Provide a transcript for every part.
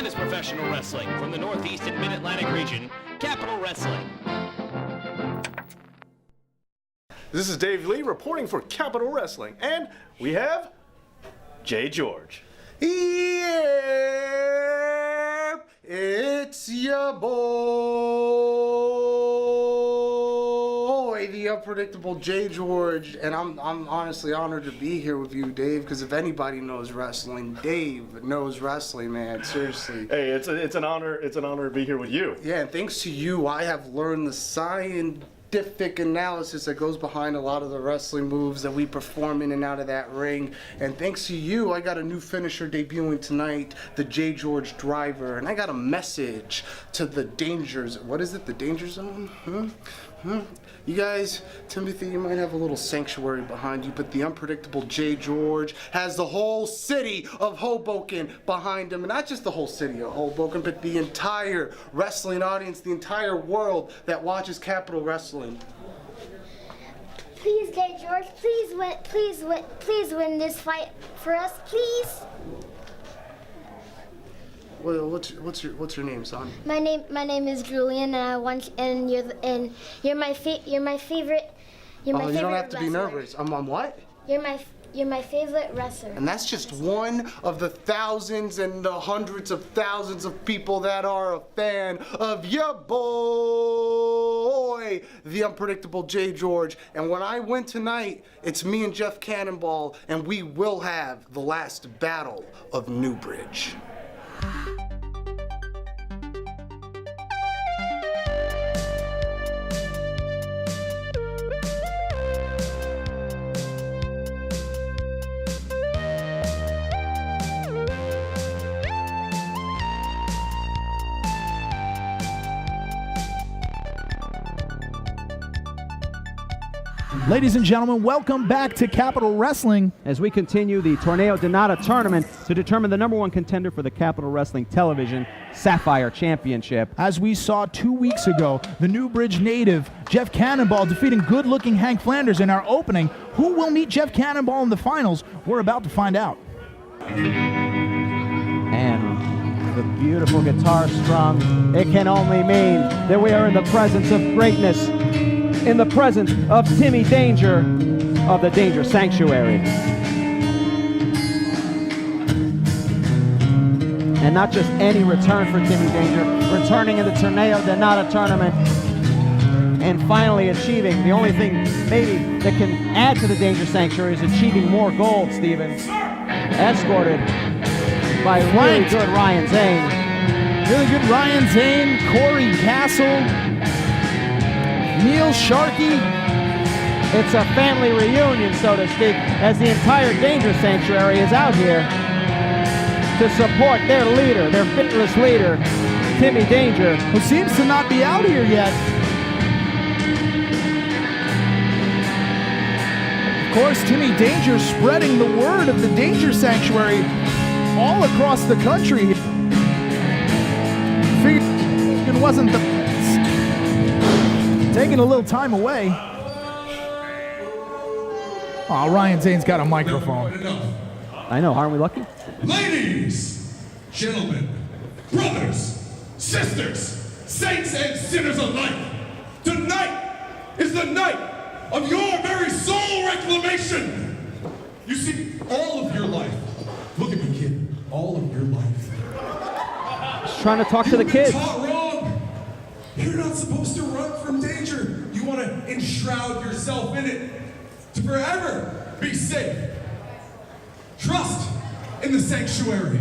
finest professional wrestling from the Northeast and Mid-Atlantic region, Capital Wrestling. This is Dave Lee reporting for Capital Wrestling, and we have JGeorge. Yeah, it's your boy, the unpredictable JGeorge, and I'm honestly honored to be here with you, Dave, because if anybody knows wrestling, Dave knows wrestling, man. Seriously. Hey, it's an honor. It's an honor to be here with you. Yeah, and thanks to you, I have learned the scientific analysis that goes behind a lot of the wrestling moves that we perform in and out of that ring. And thanks to you, I got a new finisher debuting tonight, the JGeorge Driver. And I got a message to the dangers. What is it, the danger zone? You guys, Timothy, you might have a little sanctuary behind you, but the unpredictable JGeorge has the whole city of Hoboken behind him. And not just the whole city of Hoboken, but the entire wrestling audience, the entire world that watches Capital Wrestling. Please, JGeorge, please win this fight for us, please. Well, what's your name, son? My name is Julian, and you're my favorite. You're my favorite. You don't have to wrestler. be nervous. I'm what? You're my favorite wrestler. And that's just one of the thousands and the hundreds of thousands of people that are a fan of your boy, the unpredictable JGeorge. And when I win tonight, it's me and Jeff Cannonball, and we will have the last battle of Newbridge. Ladies and gentlemen, welcome back to Capital Wrestling. As we continue the Torneo De Nada tournament to determine the #1 contender for the Capital Wrestling Television Sapphire Championship. As we saw 2 weeks ago, the Newbridge native, Jeff Cannonball, defeating good-looking Hank Flanders in our opening. Who will meet Jeff Cannonball in the finals? We're about to find out. And the beautiful guitar strum, it can only mean that we are in the presence of greatness, in the presence of Timmy Danger of the Danger Sanctuary. And not just any return for Timmy Danger, returning in the Torneo De Nada tournament and finally achieving the only thing maybe that can add to the Danger Sanctuary is achieving more gold, Steven. Escorted by really good Ryan Zane. Really good Ryan Zane, Corey Castle, Neil Sharkey. It's a family reunion, so to speak, as the entire Danger Sanctuary is out here to support their leader, their fearless leader, Timmy Danger, who seems to not be out here yet. Of course, Timmy Danger spreading the word of the Danger Sanctuary all across the country. It wasn't the best. Taking a little time away. Oh, Ryan Zane's got a microphone. I know, aren't we lucky? Ladies, gentlemen, brothers, sisters, saints and sinners alike, tonight is the night of your very soul reclamation. You see, all of your life, look at me, kid, all of your life. Just trying to talk to the kids. You've been taught wrong. You're not supposed to run from danger. You want to enshroud yourself in it to forever be safe. Trust in the sanctuary.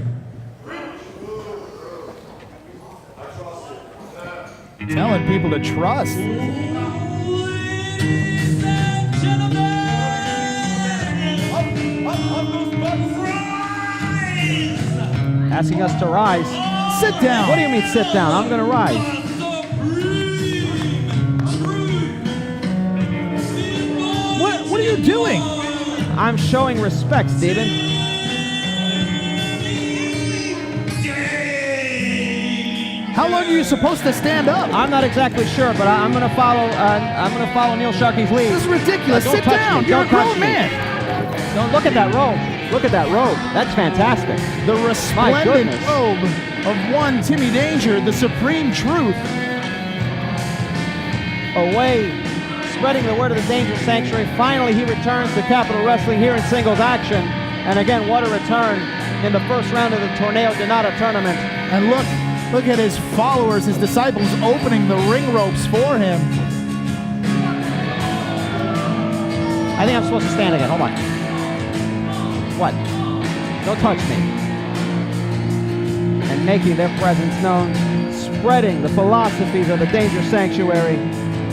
Telling people to trust. Asking us to rise. Sit down. What do you mean sit down? I'm going to rise. What are you doing? I'm showing respect, Steven. How long are you supposed to stand up? I'm not exactly sure, but I'm going to follow. I'm going to follow Neil Sharkey's lead. This is ridiculous. Sit down. You're a grown man. Don't look at that roll. Look at that robe. That's fantastic. The My resplendent goodness. robe of one Timmy Danger, the supreme truth. Away, spreading the word of the Danger Sanctuary. Finally, he returns to Capital Wrestling here in singles action. And again, what a return in the first round of the Torneo De Nada tournament. And look at his followers, his disciples opening the ring ropes for him. I think I'm supposed to stand again. Hold on. What? Don't touch me. And making their presence known, spreading the philosophies of the Danger Sanctuary.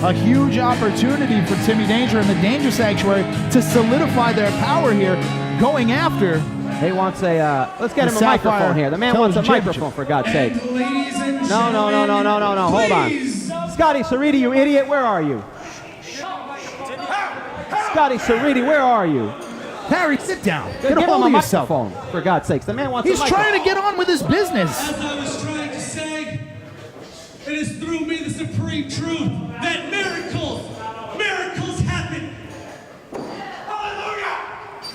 A huge opportunity for Timmy Danger and the Danger Sanctuary to solidify their power here, going after. He wants a, let's get The him a Sapphire microphone here. The man wants a Television microphone, for God's sake. Ladies and No, hold on. Scotty Cerriti, you idiot, where are you? Scotty Cerriti, where are you? Harry, sit down. Give Get a him hold a of yourself. microphone, for God's sakes. The man wants He's a microphone. trying to get on with his business. As I was trying to say, it is through me, the supreme truth, that miracles happen. Hallelujah!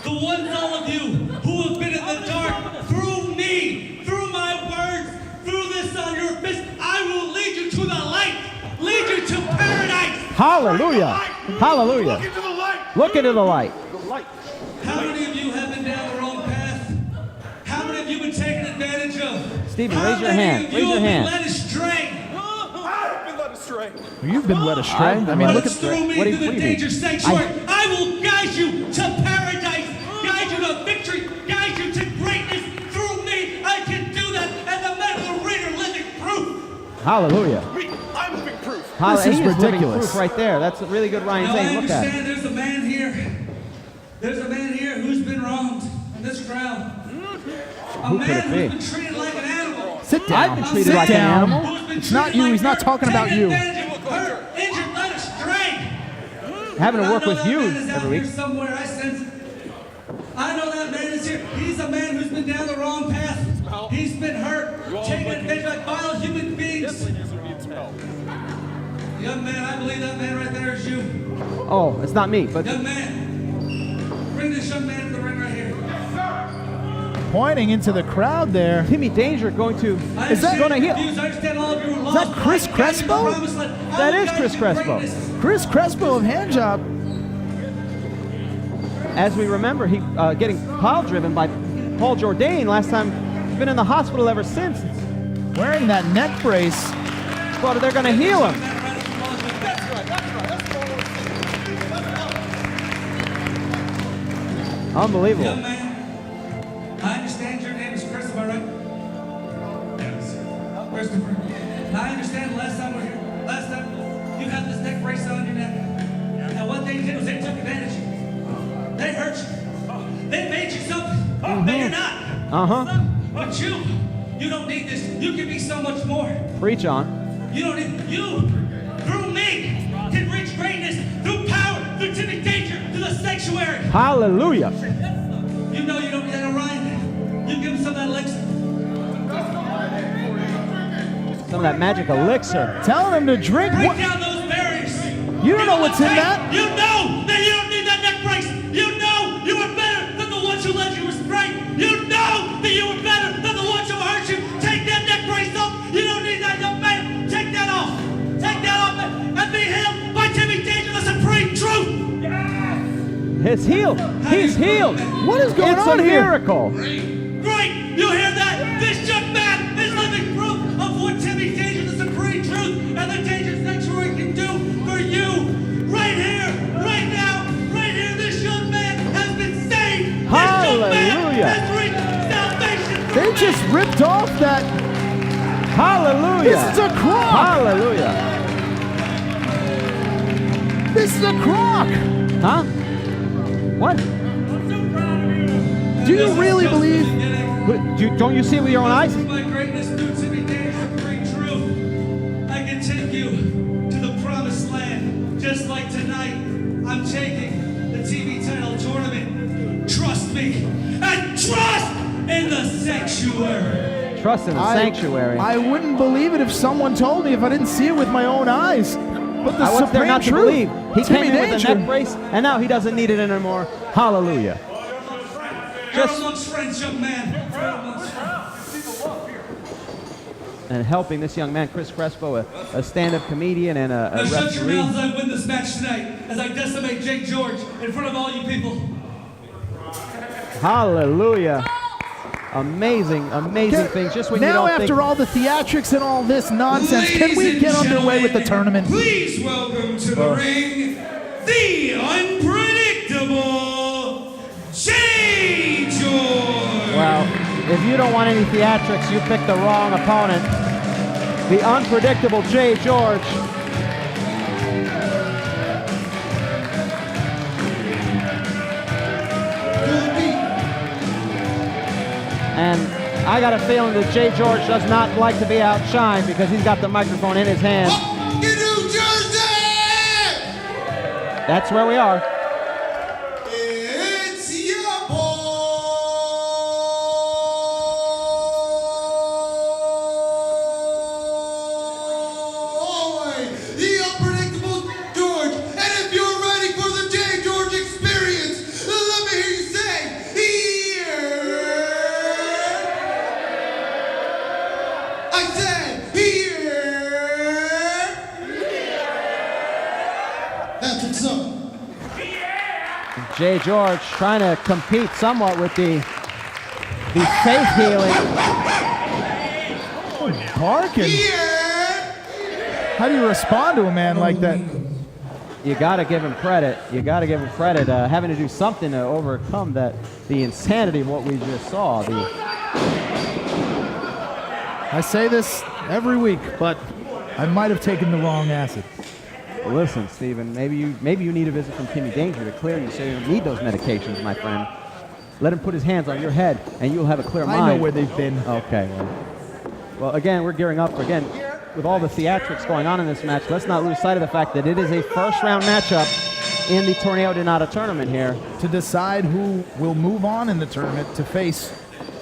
The ones, all of you, who have been in the dark, through me, through my words, through this on your fist, I will lead you to the light, lead you to paradise. Hallelujah. Hallelujah. Look into the light. Look into the light. How many of you have been down the wrong path? How many of you have been taken advantage of? Stephen, raise your hand. Raise your hand. Led astray. I've been led astray. You've been led astray. I've been I mean, led look astray. at Through me What do to you the mean? Danger Sanctuary. I will guide you to paradise, guide you to victory, guide you to greatness. Through me, I can do that. And the men of the ring are living proof. Hallelujah. I'm living proof. This is He living ridiculous. proof right there. That's a really good Ryan Now I saying. Look at it. understand there's a man here. There's a man here who's been wronged in this crowd. A Who could man it who's be? been treated like an animal. Sit down. I've been treated Sit like an down. animal. Who's been It's not treated you. like He's not dirt, talking about taken you. advantage of, hurt, injured, led astray. Having to I work know with that you man is out every here week. somewhere. I sense it. I know that man is here. He's a man who's been down the wrong path. He's been hurt, taken advantage of by vile human beings. Young man, I believe that man right there is you. Oh, it's not me, but Young man, bring this young man to the ring right here. Pointing into the crowd there. Timmy Danger going to Is that gonna heal? I understand all of you are Is lost, that Chris but I guide you to the Crespo? promised land. I That will is guide Chris you to Crespo. greatness. Chris Crespo of Handjob. As we remember, he getting pile driven by Paul Jourdain last time. He's been in the hospital ever since. Wearing that neck brace. But they're going to heal him. Unbelievable. Young man, I understand your name is Chris, am I right? Yes. Christopher. I understand last time you had this neck brace on your neck. And what they did was they took advantage of you. They hurt you. They made you something that you're not. Uh-huh. But you don't need this. You can be so much more. Preach on. You don't need, you, through me, can reach greatness, through power, through Timmy Danger, through the sanctuary. Hallelujah. You know you don't need that, Orion. You give him some of that elixir. Some of that magic elixir. Telling him to drink. Break What? down those barriers. You don't know what's in that. You know that you don't need that neck brace. You know you were better than the ones who led you astray. You know that you were better than the ones who hurt you. Take that neck brace off. You don't need that, young man. Take that off. Take that off and be healed by Timmy Danger, the supreme truth. He's healed. He's healed. What is going It's on a here? miracle. Great! You hear that? This young man is living proof of what Timmy Danger, the supreme truth, and the Danger Sanctuary can do for you. Right here, right now, right here, this young man has been saved. Hallelujah. This young man has reached salvation. They just ripped off that. Hallelujah. This is a crock. Hallelujah. This is a crock. Huh? What? Do you really believe? Don't you see it with your own eyes? My greatness through Timmy Danger, supreme truth. I can take you to the promised land. Just like tonight, I'm taking the TV title tournament. Trust me, and trust in the sanctuary. Trust in the sanctuary. I wouldn't believe it if someone told me if I didn't see it with my own eyes. But the What's there supreme not to truth, believe? He Timmy came in with a Danger. neck brace, and now he doesn't need it anymore. Hallelujah. You're amongst friends, young man. You're amongst friends. And helping this young man, Chris Crespo, a stand-up comedian and a Now shut your referee. mouths as I win this match tonight, as I decimate JGeorge in front of all you people. Hallelujah. Amazing, amazing things. Just when you Now, don't after think... all the theatrics and all this nonsense, can we Ladies get and underway with the gentlemen, tournament? Please welcome to the ring, the unpredictable JGeorge. Well, if you don't want any theatrics, you picked the wrong opponent. The unpredictable JGeorge. And I got a feeling that JGeorge does not like to be outshined because he's got the microphone in his hand. In New Jersey! That's where we are. It's your boy, the unpredictable George. And if you're ready for the JGeorge experience, let me hear you say, here. I said, here. That's what's up. JGeorge trying to compete somewhat with the faith healing. Parkin. How do you respond to a man like that? You got to give him credit. You got to give him credit. Having to do something to overcome the insanity of what we just saw. I say this every week, but I might have taken the wrong acid. Listen, Steven, maybe you need a visit from Timmy Danger to clear you so you don't need those medications, my friend. Let him put his hands on your head and you'll have a clear mind. I know where they've been. Okay. Well, again, we're gearing up again with all the theatrics going on in this match. Let's not lose sight of the fact that it is a first-round matchup in the Torneo De Nada tournament here. To decide who will move on in the tournament to face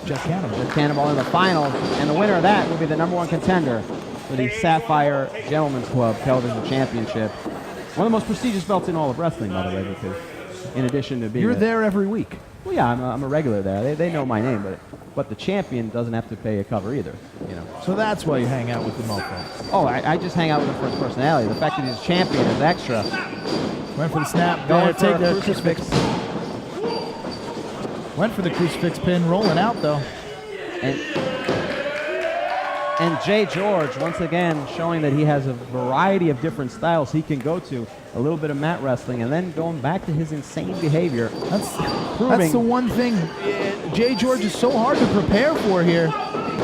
Jeff Cannonball. Jeff Cannonball in the final, and the winner of that will be the #1 contender for the Sapphire Gentlemen's Club Television Championship. One of the most prestigious belts in all of wrestling, by the way, because in addition to being You're there every week. Well, yeah, I'm a regular there. They know my name, but the champion doesn't have to pay a cover either, you know. So that's why you hang out with the mofo. Oh, I just hang out with him for his personality. The fact that he's a champion is extra. Went for the snap. Going Take for the a crucifix. Went for the crucifix pin, rolling out though. And JGeorge, once again, showing that he has a variety of different styles he can go to. A little bit of mat wrestling, and then going back to his insane behavior. That's the one thing JGeorge is so hard to prepare for here.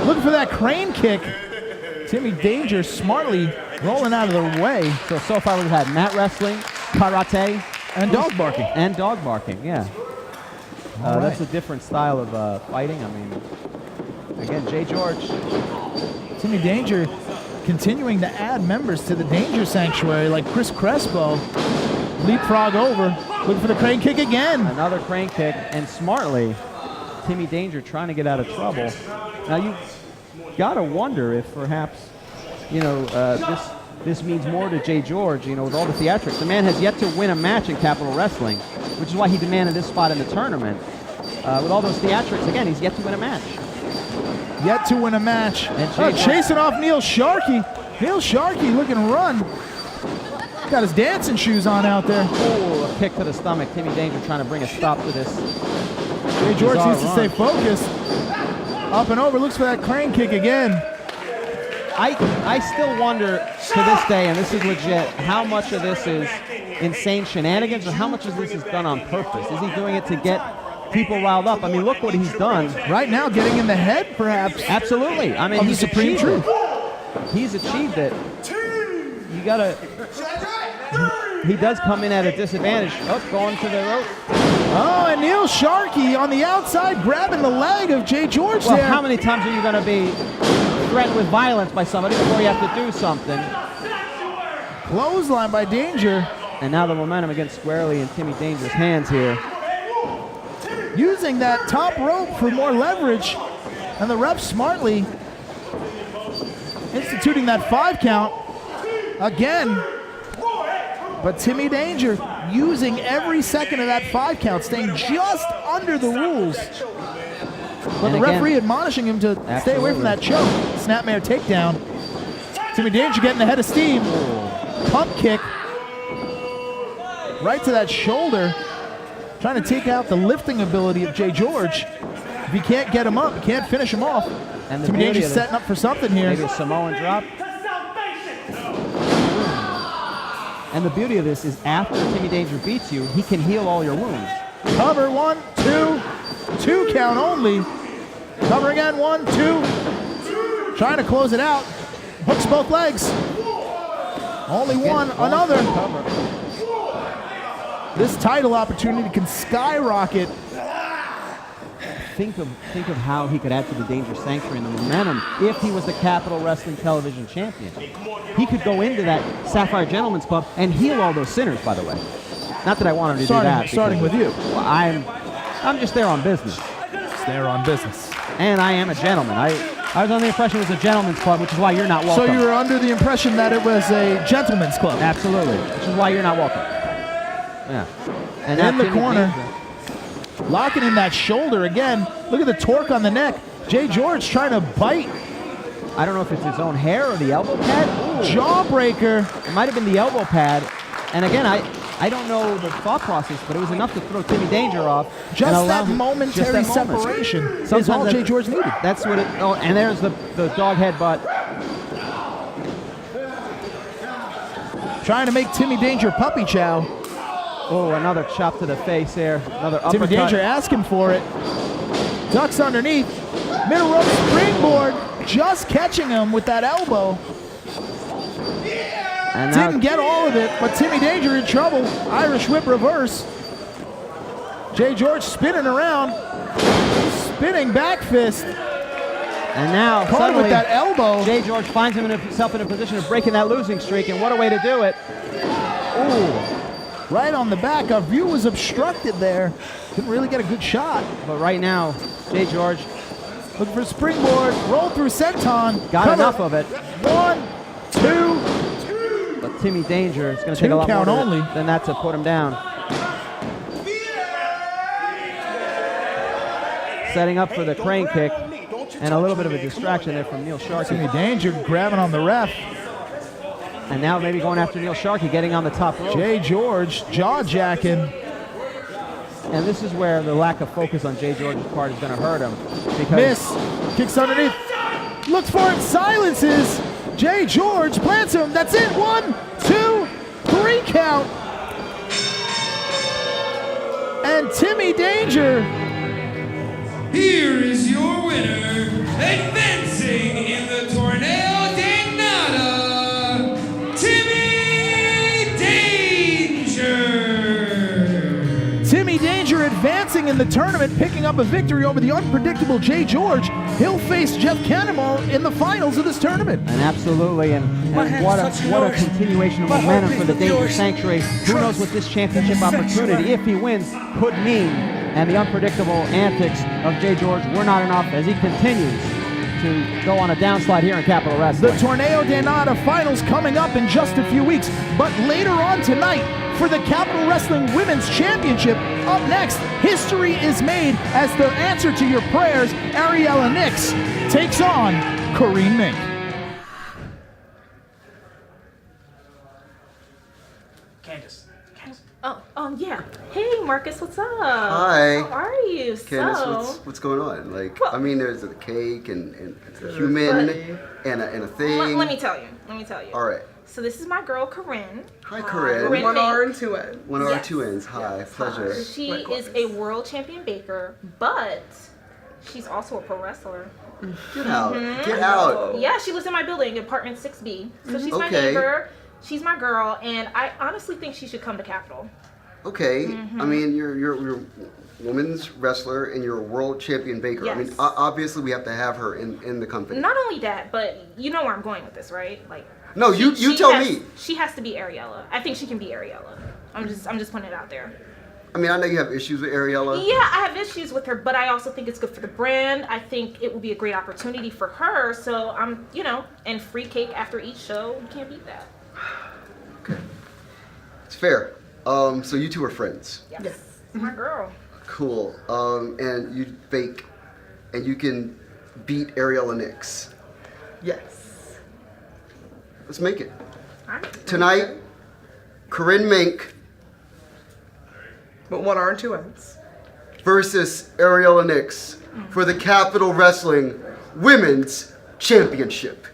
Looking for that crane kick. Timmy Danger smartly rolling out of the way. So far we've had mat wrestling, karate, and dog barking. And dog barking, yeah. That's a different style of fighting. I mean, again, JGeorge. Timmy Danger continuing to add members to the Danger Sanctuary like Chris Crespo. Leapfrog over, looking for the crane kick again. Another crane kick, and smartly, Timmy Danger trying to get out of trouble. Now you gotta wonder if perhaps, you know, this means more to JGeorge, you know, with all the theatrics. The man has yet to win a match in Capitol Wrestling, which is why he demanded this spot in the tournament. With all those theatrics, again, he's yet to win a match. Yet to win a match. And chasing off Neil Sharkey. Neil Sharkey looking to run. Got his dancing shoes on out there. Oh, a kick to the stomach. Timmy Danger trying to bring a stop to this. JGeorge needs to stay focused. Up and over, looks for that crane kick again. I still wonder to this day, and this is legit, how much of this is insane shenanigans or how much of this is done on purpose? Is he doing it to get people riled up? I mean, look what he's done. Right now, getting in the head, perhaps. Absolutely. I mean, he's supreme achieved truth. it. He's achieved it. You gotta. He does come in at a disadvantage. Oh, going to the rope. Oh, and Neil Sharkey on the outside grabbing the leg of JGeorge well, there. How many times are you going to be threatened with violence by somebody before you have to do something? Clothesline by Danger. And now the momentum against squarely in Timmy Danger's hands here. Using that top rope for more leverage. And the ref smartly instituting that 5 count again. But Timmy Danger using every second of that 5 count, staying just under the rules. But the referee admonishing him to stay away from that choke. Snapmare takedown. Timmy Danger getting ahead of steam. Pump kick. Right to that shoulder. Trying to take out the lifting ability of JGeorge. If he can't get him up, he can't finish him off. And Timmy Danger's setting up for something here. Maybe a Samoan drop. And the beauty of this is after Timmy Danger beats you, he can heal all your wounds. Cover, 1, 2. 2 count only. Cover again, 1, 2. Trying to close it out. Hooks both legs. Only one, another. This title opportunity can skyrocket. Think of how he could add to the Danger Sanctuary and the momentum if he was the Capital Wrestling Television Champion. He could go into that Sapphire Gentlemen's Club and heal all those sinners, by the way. Not that I want him to do that. Starting with you. Well, I'm just there on business. Just there on business. And I am a gentleman. I was under the impression it was a gentleman's club, which is why you're not welcome. So you were under the impression that it was a gentleman's club? Absolutely, which is why you're not welcome. Yeah. And in the corner, locking in that shoulder again. Look at the torque on the neck. JGeorge trying to bite. I don't know if it's his own hair or the elbow pad. Ooh. Jawbreaker. It might have been the elbow pad. And again, I don't know the thought process, but it was enough to throw Timmy Danger off. Just that momentary separation is all JGeorge needed. That's what it. Oh, and there's the dog headbutt. Trying to make Timmy Danger puppy chow. Oh, another chop to the face there. Another uppercut. Timmy Danger asking for it. Ducks underneath. Middle rope springboard. Just catching him with that elbow. And didn't get all of it, but Timmy Danger in trouble. Irish whip reverse. JGeorge spinning around. Spinning back fist. And now caught suddenly with that elbow. JGeorge finds himself in a position of breaking that losing streak, and what a way to do it. Ooh. Right on the back. Our view was obstructed there. Couldn't really get a good shot. But right now, JGeorge looking for springboard. Roll through senton. Got enough of it. 1, 2. But Timmy Danger is going to take a lot more than that to put him down. Setting up for the crane kick. And a little bit of a distraction there from Neil Sharkey. Timmy Danger grabbing on the ref. And now maybe going after Neil Sharkey, getting on the top rope. JGeorge jaw-jacking. And this is where the lack of focus on JGeorge's part is going to hurt him. Because miss. Kicks underneath. Looks for it. Silences. JGeorge plants him. That's it. 1, 2, 3 count. And Timmy Danger. Here is your winner, advancing in the Torneo De Nada, Timmy Danger. Timmy Danger advancing in the tournament, picking up a victory over the unpredictable JGeorge. He'll face Jeff Cannonball in the finals of this tournament. And absolutely, and what a continuation of momentum for the Danger Sanctuary. Who knows what this championship opportunity, if he wins, could mean. And the unpredictable antics of JGeorge were not enough as he continues to go on a downslide here in Capital Wrestling. The Torneo De Nada finals coming up in just a few weeks, but later on tonight for the Capital Wrestling Women's Championship. Up next, history is made as the answer to your prayers, Ariela Nyx takes on Corinne Mink. Yeah. Hey, Marcus, what's up? Hi. How are you? Candace, what's going on? Like, well, I mean, there's a cake and a human and a thing. Let me tell you. All right. So this is my girl, Corinne. Hi, Corinne. Corinne One R and 2 N. One R, 2 N's. Hi, pleasure. She is a world champion baker, but she's also a pro wrestler. Get out. Get out. Yeah, she lives in my building, apartment 6B. So she's my neighbor. She's my girl, and I honestly think she should come to Capital. Okay. I mean, you're a women's wrestler and you're a world champion baker. Yes. I mean, obviously we have to have her in the company. Not only that, but you know where I'm going with this, right? Like. No, you tell me. She has to be Ariela. I think she can be Ariela. I'm just putting it out there. I mean, I know you have issues with Ariela. Yeah, I have issues with her, but I also think it's good for the brand. I think it will be a great opportunity for her. So and free cake after each show. You can't beat that. Okay. It's fair. So you two are friends. Yes. My girl. Cool. And you bake and you can beat Ariela Nyx. Yes. Let's make it. Tonight, Corinne Mink But 1 R and 2 N's. versus Ariela Nyx for the Capital Wrestling Women's Championship.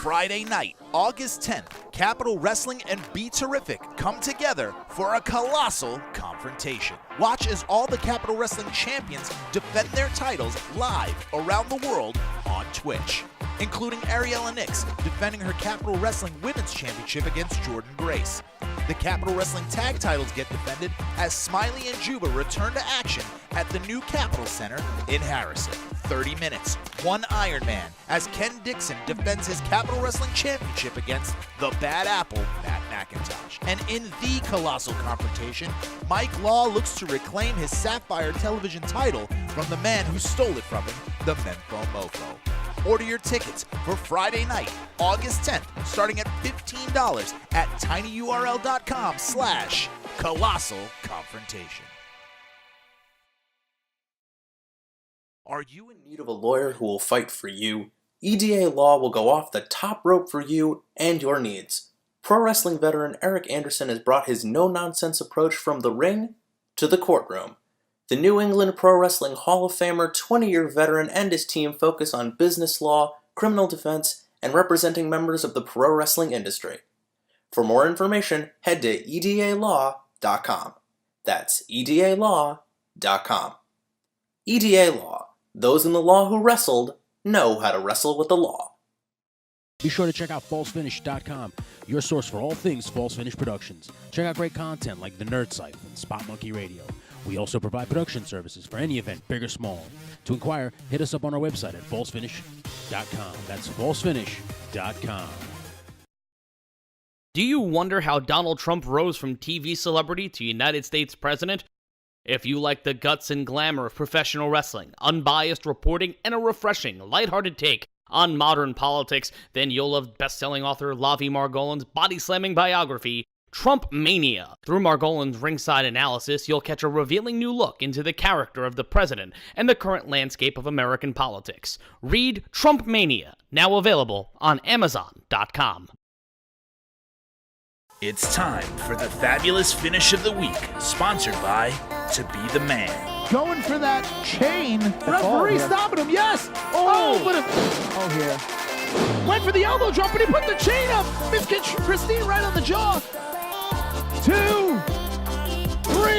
Friday night, August 10th, Capital Wrestling and Be Terrific come together for a colossal confrontation. Watch as all the Capital Wrestling champions defend their titles live around the world on Twitch, including Ariela Nyx defending her Capital Wrestling Women's Championship against Jordan Grace. The Capital Wrestling tag titles get defended as Smiley and Juba return to action at the new Capitol Center in Harrison. 30 minutes, 1 Iron Man, as Ken Dixon defends his Capital Wrestling Championship against the Bad Apple, Matt McIntosh. And in the colossal confrontation, Mike Law looks to reclaim his Sapphire television title from the man who stole it from him, the Menfo Mofo. Order your tickets for Friday night, August 10th, starting at $15 at tinyurl.com/colossal confrontation. Are you in need of a lawyer who will fight for you? EDA Law will go off the top rope for you and your needs. Pro wrestling veteran Eric Anderson has brought his no-nonsense approach from the ring to the courtroom. The New England Pro Wrestling Hall of Famer, 20-year veteran, and his team focus on business law, criminal defense, and representing members of the pro wrestling industry. For more information, head to edalaw.com. That's edalaw.com. EDA Law. Those in the law who wrestled know how to wrestle with the law. Be sure to check out falsefinish.com, your source for all things False Finish Productions. Check out great content like The Nerd Site and Spot Monkey Radio. We also provide production services for any event, big or small. To inquire, hit us up on our website at falsefinish.com. That's falsefinish.com. Do you wonder how Donald Trump rose from TV celebrity to United States president? If you like the guts and glamour of professional wrestling, unbiased reporting, and a refreshing, lighthearted take on modern politics, then you'll love best-selling author Lavi Margolin's body-slamming biography, Trump Mania. Through Margolin's ringside analysis, you'll catch a revealing new look into the character of the president and the current landscape of American politics. Read Trump Mania, now available on Amazon.com. It's time for the fabulous finish of the week, sponsored by To Be the Man. Going for that chain. Referee stopping him. Yes. Oh, here. Went for the elbow drop, but he put the chain up. Miss Christine right on the jaw. 2, 3,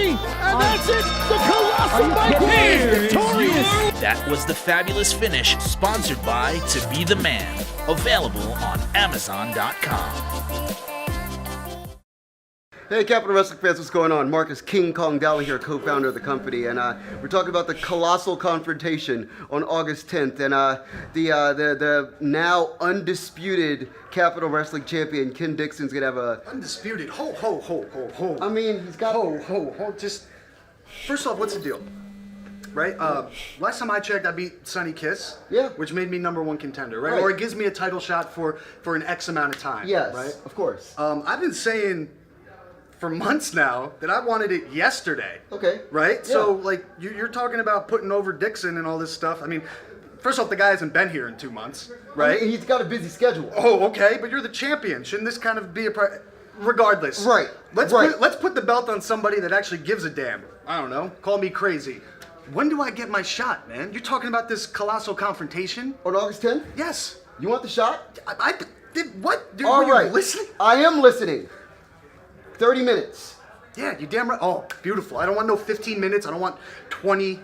and that's it. The Colossal Mike is victorious. That was the fabulous finish, sponsored by To Be the Man. Available on Amazon.com. Hey, Capital Wrestling fans, what's going on? Marcus King Kong Dowling here, co-founder of the company, and we're talking about the colossal confrontation on August 10th, and the now undisputed Capital Wrestling champion Ken Dixon's gonna have a undisputed. Ho. I mean, he's got ho. Just first off, what's the deal? Right? Last time I checked, I beat Sonny Kiss. Yeah. Which made me #1 contender, right? Or it gives me a title shot for an X amount of time. Yes. Right? Of course. I've been saying for months now that I wanted it yesterday. Okay. Right? Yeah. So, like, you're talking about putting over Dixon and all this stuff. I mean, first off, the guy hasn't been here in 2 months, right? And he's got a busy schedule. Oh, okay, but you're the champion. Shouldn't this kind of be regardless? Right. Let's put the belt on somebody that actually gives a damn. I don't know. Call me crazy. When do I get my shot, man? You're talking about this colossal confrontation? On August 10th? Yes. You want the shot? I did what? Dude, all right. You listening? I am listening. 30 minutes. Yeah, you damn right. Oh, beautiful. I don't want no 15 minutes. I don't want 20.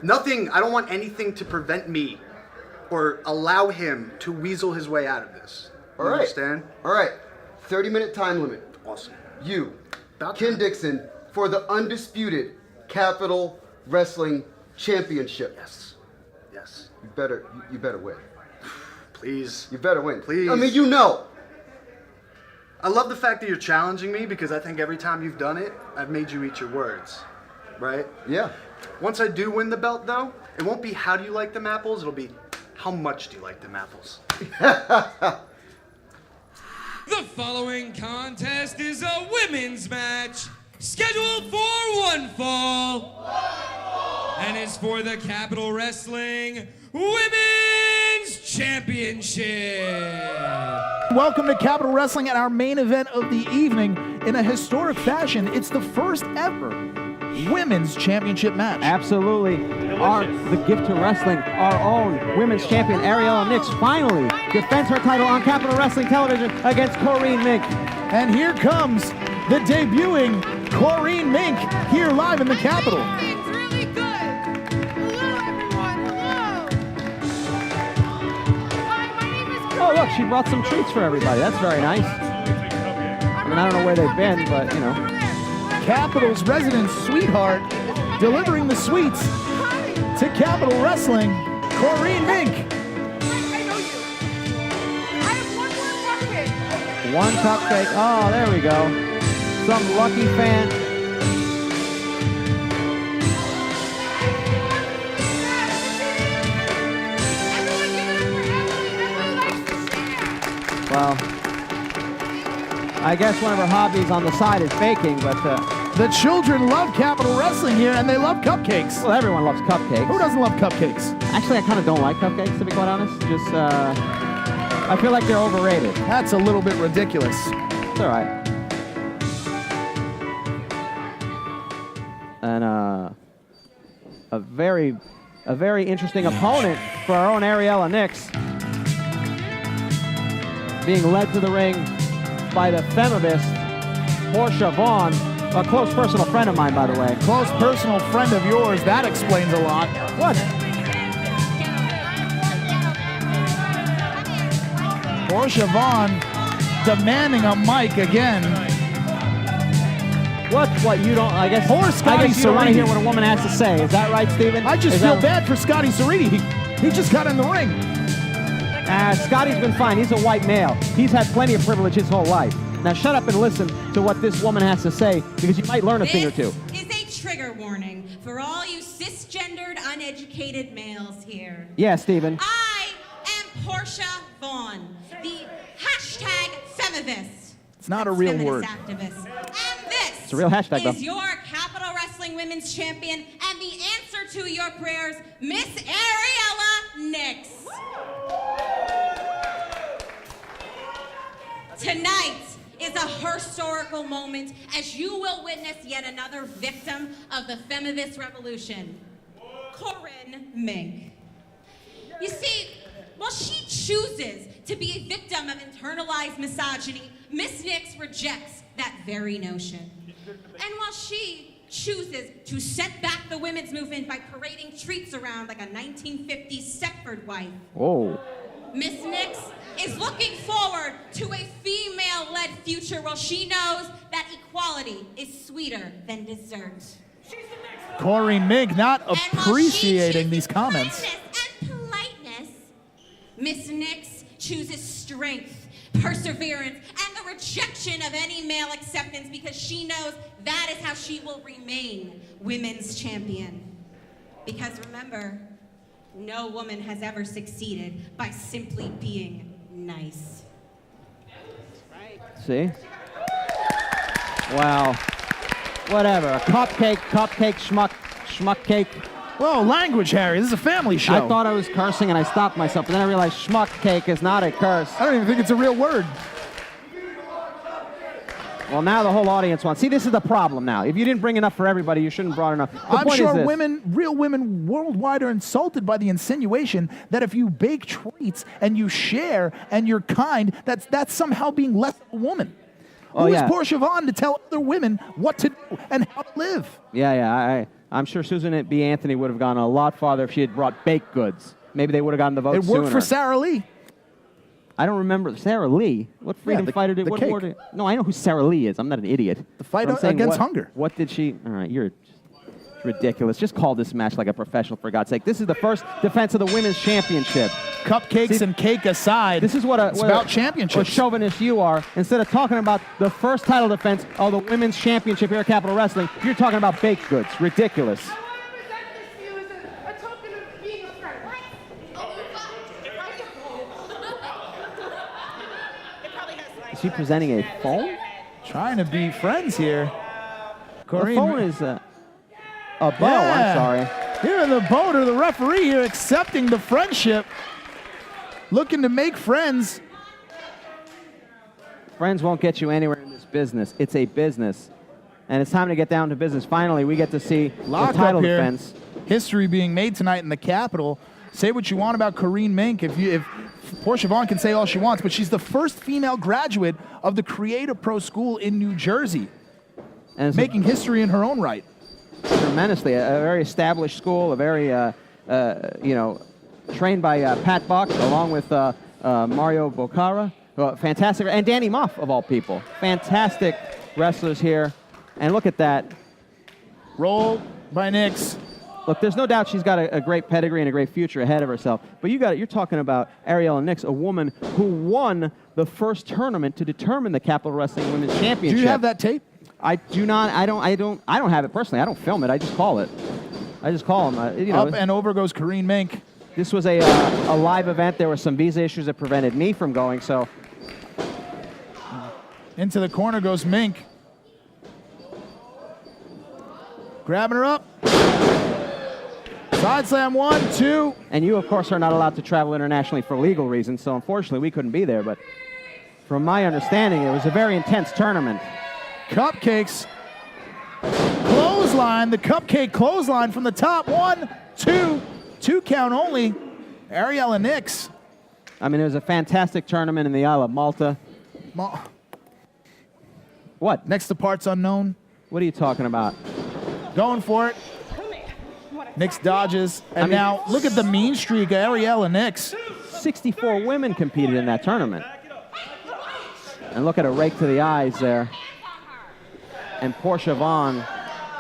Nothing. I don't want anything to prevent me or allow him to weasel his way out of this. All right. Understand? All right. 30-minute time limit. Awesome. You, Ken Dixon, for the undisputed Capital Wrestling Championship. Yes. You better win. Please. You better win. Please. I mean, you know. I love the fact that you're challenging me because I think every time you've done it, I've made you eat your words. Right? Yeah. Once I do win the belt, though, it won't be how do you like them apples, it'll be how much do you like them apples. The following contest is a women's match scheduled for one fall. and is for the Capital Wrestling Women's Championship. Welcome to Capital Wrestling and our main event of the evening. In a historic fashion, it's the first ever Women's Championship match. Absolutely. The gift to wrestling, our own women's champion, Ariela Nyx, finally defends her title on Capital Wrestling Television against Corinne Mink. And here comes the debuting Corinne Mink here live in the Capitol. It's really good. Hello, everyone. Hello. Hi, my name is Corinne. Oh, look, she brought some treats for everybody. That's very nice. I mean, I don't know where they've been, but, you know. Capitol's resident sweetheart delivering the sweets to Capital Wrestling, Corinne Mink. I know you. I have one more cupcake. One cupcake. Oh, there we go. Some lucky fan. Well, I guess one of her hobbies on the side is baking, but the children love Capital Wrestling here, and they love cupcakes. Well, everyone loves cupcakes. Who doesn't love cupcakes? Actually, I kind of don't like cupcakes, to be quite honest. Just, I feel like they're overrated. That's a little bit ridiculous. It's all right. And a very interesting opponent for our own Ariela Nyx, being led to the ring by the Femivist, Portia Vaughn, a close personal friend of mine, by the way. Close personal friend of yours, that explains a lot. What? Portia Vaughn demanding a mic again. What you don't, I guess Poor Scotty you don't want to Cerriti. hear what a woman has to say. Is that right, Steven? I just feel bad for Scotty Cerriti. He just got in the ring. Scotty's been fine. He's a white male. He's had plenty of privilege his whole life. Now shut up and listen to what this woman has to say, because you might learn a thing or two. This is a trigger warning for all you cisgendered, uneducated males here. Yeah, Steven. I am Portia Vaughn, the #Femivist. It's not a real word. Activist. And this It's a real hashtag, is though. your Capital Wrestling Women's Champion and the answer to your prayers, Miss Ariela Nyx. Tonight is a historical moment as you will witness yet another victim of the Femivist revolution, Corinne Mink. You see, while she chooses to be a victim of internalized misogyny, Miss Nyx rejects that very notion. And while she chooses to set back the women's movement by parading treats around like a 1950s Stepford wife, Whoa. Miss Nyx is looking forward to a female-led future while she knows that equality is sweeter than dessert. Corinne Mink not appreciating these comments. And politeness, Miss Nyx chooses strength, perseverance, and the rejection of any male acceptance because she knows that is how she will remain women's champion. Because remember, no woman has ever succeeded by simply being nice. See? Wow. Whatever. A cupcake, schmuck cake. Whoa, language, Harry. This is a family show. I thought I was cursing and I stopped myself, but then I realized schmuck cake is not a curse. I don't even think it's a real word. Well, now the whole audience wants. See, this is the problem now. If you didn't bring enough for everybody, you shouldn't have brought enough. I'm sure real women worldwide are insulted by the insinuation that if you bake treats and you share and you're kind, that's somehow being less of a woman. Oh, Who is yeah. Portia Vaughn to tell other women what to do and how to live? Yeah. I'm sure Susan B. Anthony would have gone a lot farther if she had brought baked goods. Maybe they would have gotten the vote It worked sooner. for Sarah Lee. I don't remember. Sarah Lee? What freedom fighter did... the what cake. award did- No, I know who Sarah Lee is. I'm not an idiot. The fight I'm saying against hunger. What did she... All right, you're ridiculous. Just call this match like a professional, for God's sake. This is the first defense of the Women's Championship. Cupcakes and cake aside, This is it's about championships. What chauvinist you are. Instead of talking about the first title defense of the Women's Championship here at Capital Wrestling, you're talking about baked goods. Ridiculous. Is she presenting a phone? Trying to be friends here. The phone is a bow, I'm sorry. Here in the boat, the referee here accepting the friendship, looking to make friends. Friends won't get you anywhere in this business. It's a business. And it's time to get down to business. Finally, we get to see the title defense. History being made tonight in the Capitol. Say what you want about Corinne Mink. If Portia Vaughn can say all she wants, but she's the first female graduate of the Creative Pro School in New Jersey, and making history in her own right. Tremendously, a very established school, a very, trained by Pat Buck along with Mario Bocara, fantastic, and Danny Muff of all people. Fantastic wrestlers here, and look at that. Roll by Nyx. Look, there's no doubt she's got a great pedigree and a great future ahead of herself. But you're talking about Ariela Nyx, a woman who won the first tournament to determine the Capital Wrestling Women's Championship. Do you have that tape? I do not. I don't have it personally. I don't film it. I just call it. I just call them. Up and over goes Corinne Mink. This was a live event. There were some visa issues that prevented me from going. So into the corner goes Mink. Grabbing her up. Side slam 1, 2. And you, of course, are not allowed to travel internationally for legal reasons. So unfortunately, we couldn't be there. But from my understanding, it was a very intense tournament. Cupcakes. Clothesline. The cupcake clothesline from the top. 1, 2. 2 count only. Ariela Nyx. I mean, it was a fantastic tournament in the Isle of Malta. What? Next to parts unknown. What are you talking about? Going for it. Nyx dodges. And now look at the mean streak of Ariela Nyx. 64 women competed in that tournament. And look at a rake to the eyes there. And Portia Vaughn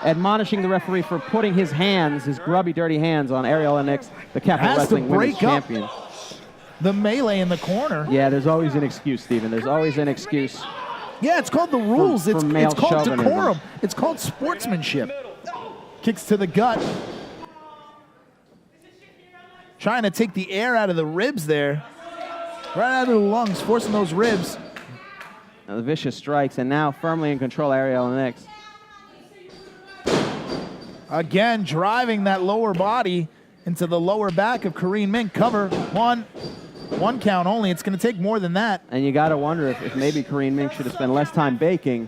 admonishing the referee for putting his hands, his grubby, dirty hands on Ariela Nyx, the Capital Wrestling Women's Champion. The melee in the corner. Yeah, there's always an excuse, Steven. There's always an excuse. Yeah, it's called the rules. It's called chauvinism. Decorum. It's called sportsmanship. Kicks to the gut. Trying to take the air out of the ribs there. Right out of the lungs, forcing those ribs. Now the vicious strikes, and now firmly in control, Ariela Nyx. Again, driving that lower body into the lower back of Corinne Mink. Cover, 1 count only. It's going to take more than that. And you got to wonder if maybe Corinne Mink should have spent less time baking.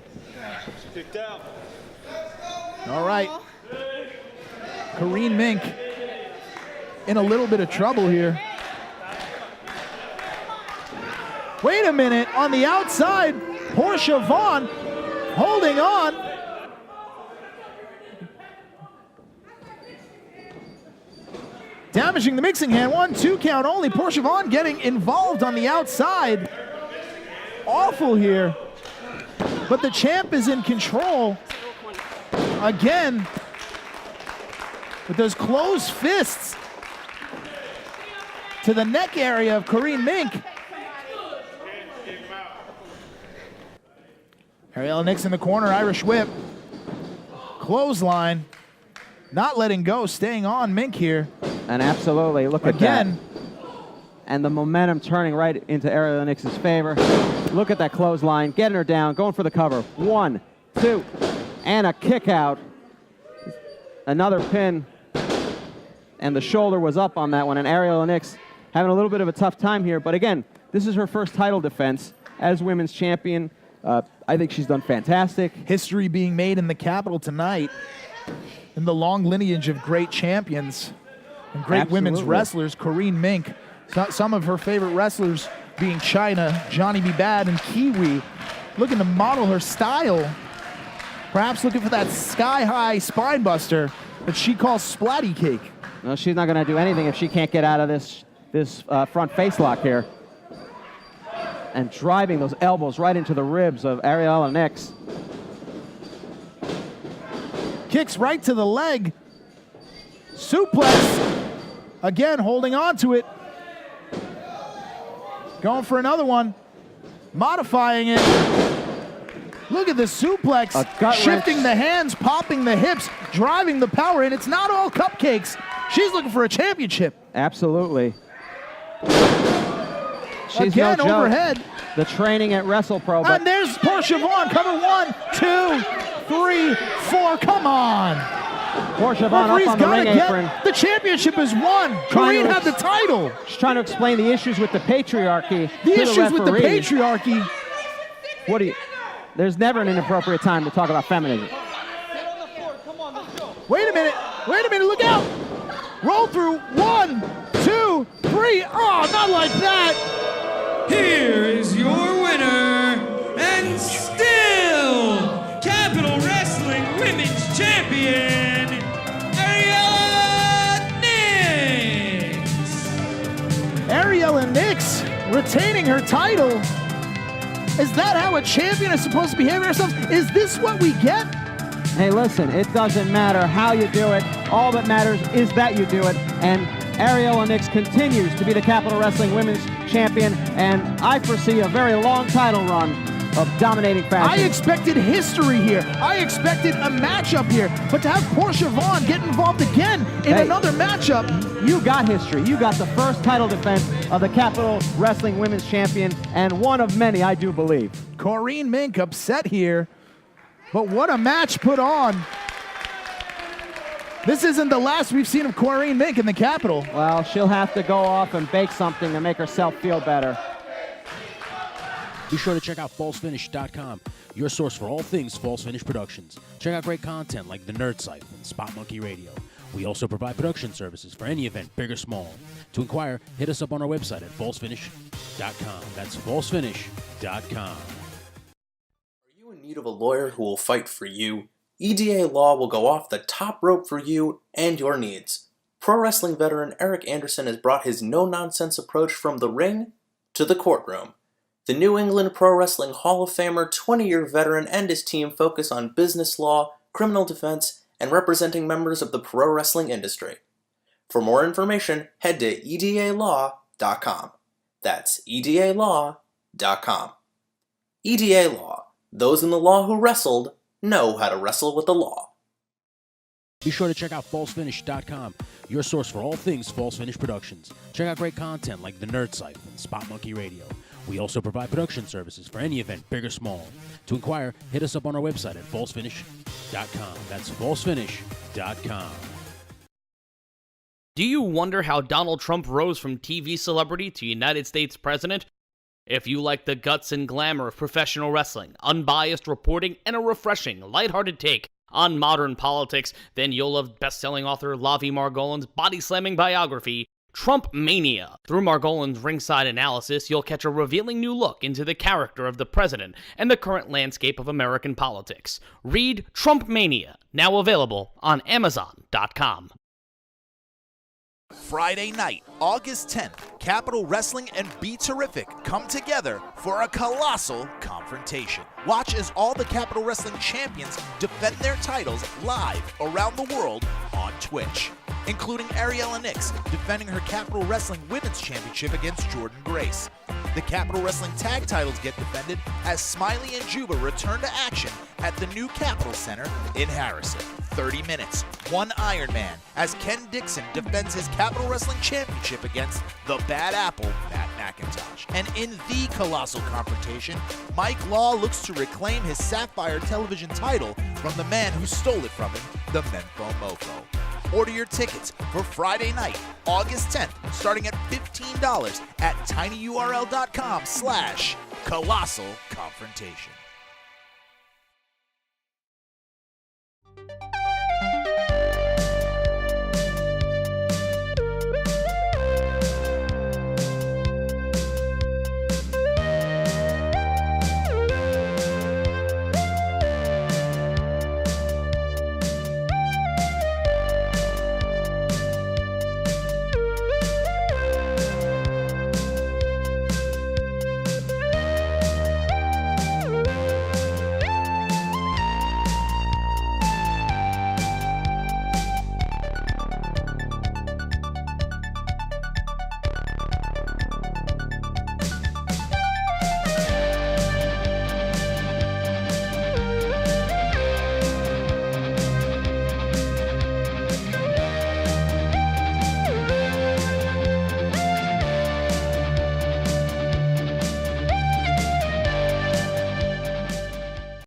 All right. Corinne Mink in a little bit of trouble here. Wait a minute, on the outside, Portia Vaughn holding on. Damaging the mixing hand, 1, 2 count only. Portia Vaughn getting involved on the outside. Awful here. But the champ is in control. Again, with those closed fists to the neck area of Corinne Mink. Ariela Nyx in the corner, Irish whip. Clothesline, not letting go, staying on Mink here. And absolutely, look at again. That. And the momentum turning right into Ariela Nyx's favor. Look at that clothesline, getting her down, going for the cover. 1, 2, and a kick out. Another pin. And the shoulder was up on that one, and Ariela Nyx having a little bit of a tough time here. But again, this is her first title defense as women's champion. I think she's done fantastic. History being made in the Capitol tonight in the long lineage of great champions and great women's wrestlers. Corinne Mink, some of her favorite wrestlers being China, Johnny B. Bad, and Kiwi, looking to model her style. Perhaps looking for that sky-high spine buster that she calls Splatty Cake. No, she's not going to do anything if she can't get out of this front face lock here. And driving those elbows right into the ribs of Ariela Nyx. Kicks right to the leg. Suplex. Again, holding on to it. Going for another one. Modifying it. Look at the suplex. Shifting the hands, popping the hips, driving the power in. It's not all cupcakes. She's looking for a championship. Absolutely. She's again, no joke. Overhead. The training at WrestlePro. And there's Portia Vaughn. Cover 1, 2, 3, 4. Come on. Portia Vaughn up on the ring apron. The championship is won. Corinne had the title. She's trying to explain the issues with the patriarchy. The issues with the patriarchy. What do you? There's never an inappropriate time to talk about feminism. Wait a minute. Wait a minute. Look out. Roll through. 1, 2, 3. Oh, not like that. Here is your winner, and still Capital Wrestling Women's Champion, Ariela Nyx. Ariela Nyx retaining her title. Is that how a champion is supposed to behave herself? Is this what we get? Hey, listen, it doesn't matter how you do it. All that matters is that you do it. And Ariela Nyx continues to be the Capital Wrestling Women's Champion, and I foresee a very long title run of dominating fashion. I expected history here. I expected a matchup here. But to have Portia Vaughn get involved again in another matchup. You got history. You got the first title defense of the Capital Wrestling Women's Champion, and one of many, I do believe. Corinne Mink upset here. But what a match put on. This isn't the last we've seen of Corinne Mink in the Capitol. Well, she'll have to go off and bake something to make herself feel better. Be sure to check out falsefinish.com, your source for all things False Finish Productions. Check out great content like The Nerd Site and Spot Monkey Radio. We also provide production services for any event, big or small. To inquire, hit us up on our website at falsefinish.com. That's falsefinish.com. In need of a lawyer who will fight for you, EDA Law will go off the top rope for you and your needs. Pro wrestling veteran Eric Anderson has brought his no-nonsense approach from the ring to the courtroom. The New England Pro Wrestling Hall of Famer, 20-year veteran, and his team focus on business law, criminal defense, and representing members of the pro wrestling industry. For more information, head to edalaw.com. That's edalaw.com. EDA Law. Those in the law who wrestled know how to wrestle with the law. Be sure to check out falsefinish.com, your source for all things False Finish Productions. Check out great content like The Nerd Site and Spot Monkey Radio. We also provide production services for any event, big or small. To inquire, hit us up on our website at falsefinish.com. That's falsefinish.com. Do you wonder how Donald Trump rose from TV celebrity to United States president? If you like the guts and glamour of professional wrestling, unbiased reporting, and a refreshing, lighthearted take on modern politics, then you'll love best-selling author Lavi Margolin's body-slamming biography, Trump Mania. Through Margolin's ringside analysis, you'll catch a revealing new look into the character of the president and the current landscape of American politics. Read Trump Mania, now available on Amazon.com. Friday night, August 10th, Capital Wrestling and Be Terrific come together for a colossal confrontation. Watch as all the Capital Wrestling champions defend their titles live around the world on Twitch, including Ariela Nyx defending her Capital Wrestling Women's Championship against Jordan Grace. The Capital Wrestling Tag titles get defended as Smiley and Juba return to action at the new Capitol Center in Harrison. 30 minutes, one Iron Man, as Ken Dixon defends his Capital Wrestling Championship against the Bad Apple, Matt McIntosh. And in the colossal confrontation, Mike Law looks to reclaim his Sapphire Television title from the man who stole it from him, the Menfo Mofo. Order your tickets for Friday night, August 10th, starting at $15 at tinyurl.com/colossal confrontation.